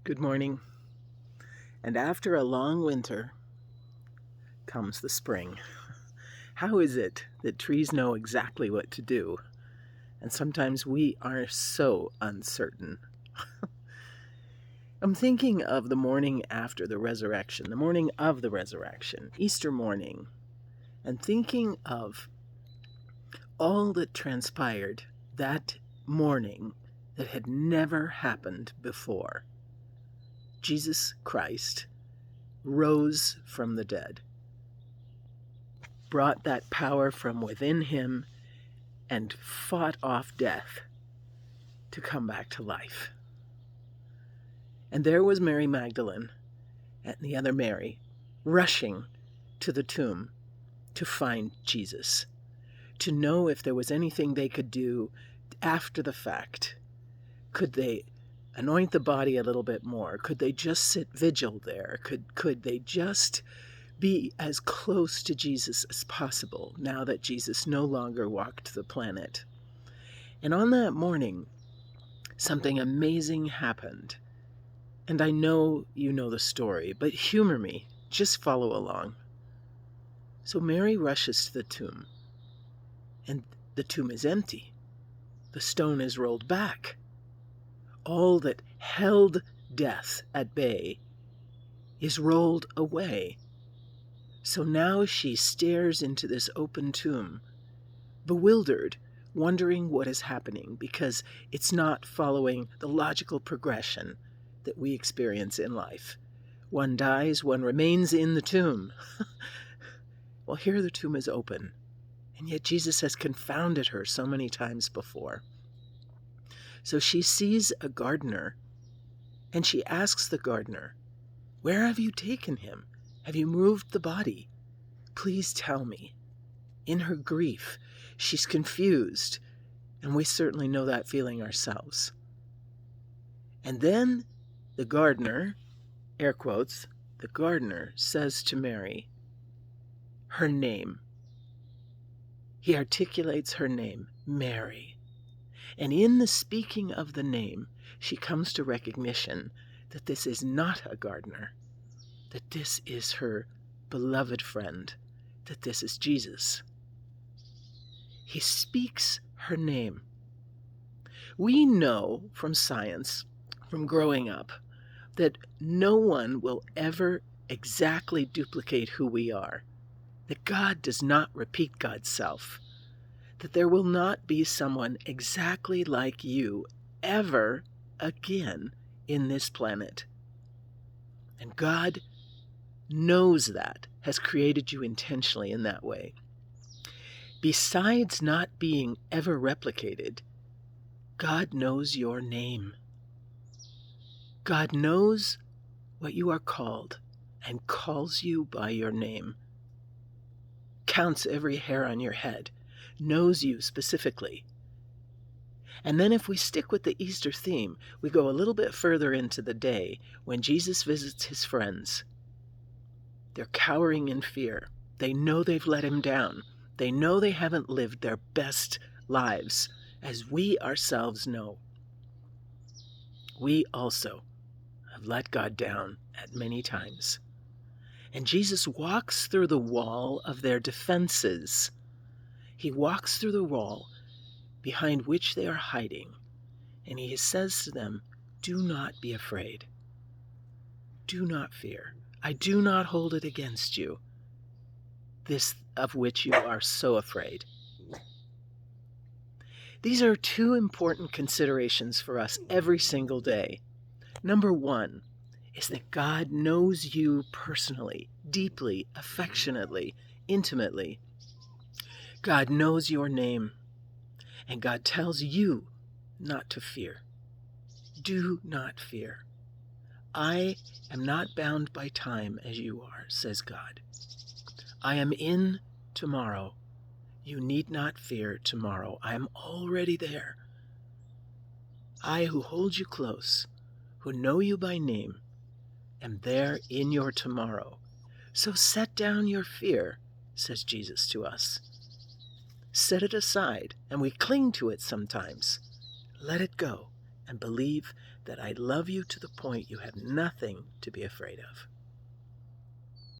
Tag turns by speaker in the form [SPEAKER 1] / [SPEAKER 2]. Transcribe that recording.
[SPEAKER 1] Good morning. And after a long winter comes the spring. How is it that trees know exactly what to do? And sometimes we are so uncertain. I'm thinking of the morning after the resurrection, the morning of the resurrection, Easter morning, and thinking of all that transpired that morning that had never happened before. Jesus Christ rose from the dead, brought that power from within him, and fought off death to come back to life. And there was Mary Magdalene and the other Mary rushing to the tomb to find Jesus, to know if there was anything they could do after the fact. Could they anoint the body a little bit more? Could they just sit vigil there? Could they just be as close to Jesus as possible now that Jesus no longer walked the planet? And on that morning, something amazing happened. And I know you know the story, but humor me. Just follow along. So Mary rushes to the tomb, and the tomb is empty. The stone is rolled back. All that held death at bay is rolled away. So now she stares into this open tomb, bewildered, wondering what is happening, because it's not following the logical progression that we experience in life. One dies, one remains in the tomb. Well, here the tomb is open, and yet Jesus has confounded her so many times before. So she sees a gardener, and she asks the gardener, "Where have you taken him? Have you moved the body? Please tell me." In her grief, she's confused, and we certainly know that feeling ourselves. And then the gardener, air quotes, the gardener says to Mary, her name. He articulates her name, Mary. And in the speaking of the name, she comes to recognition that this is not a gardener, that this is her beloved friend, that this is Jesus. He speaks her name. We know from science, from growing up, that no one will ever exactly duplicate who we are, that God does not repeat God's self, that there will not be someone exactly like you ever again in this planet. And God knows that, has created you intentionally in that way. Besides not being ever replicated, God knows your name. God knows what you are called and calls you by your name, counts every hair on your head, knows you specifically. And then if we stick with the Easter theme, we go a little bit further into the day when Jesus visits his friends. They're cowering in fear. They know they've let him down. They know they haven't lived their best lives, as we ourselves know. We also have let God down at many times. And Jesus walks through the wall of their defenses. He walks through the wall behind which they are hiding, and he says to them, "Do not be afraid. Do not fear. I do not hold it against you, this of which you are so afraid." These are two important considerations for us every single day. Number one is that God knows you personally, deeply, affectionately, intimately. God knows your name, and God tells you not to fear. Do not fear. I am not bound by time as you are, says God. I am in tomorrow. You need not fear tomorrow. I am already there. I who hold you close, who know you by name, am there in your tomorrow. So set down your fear, says Jesus to us. Set it aside, and we cling to it sometimes. Let it go and believe that I love you to the point you have nothing to be afraid of.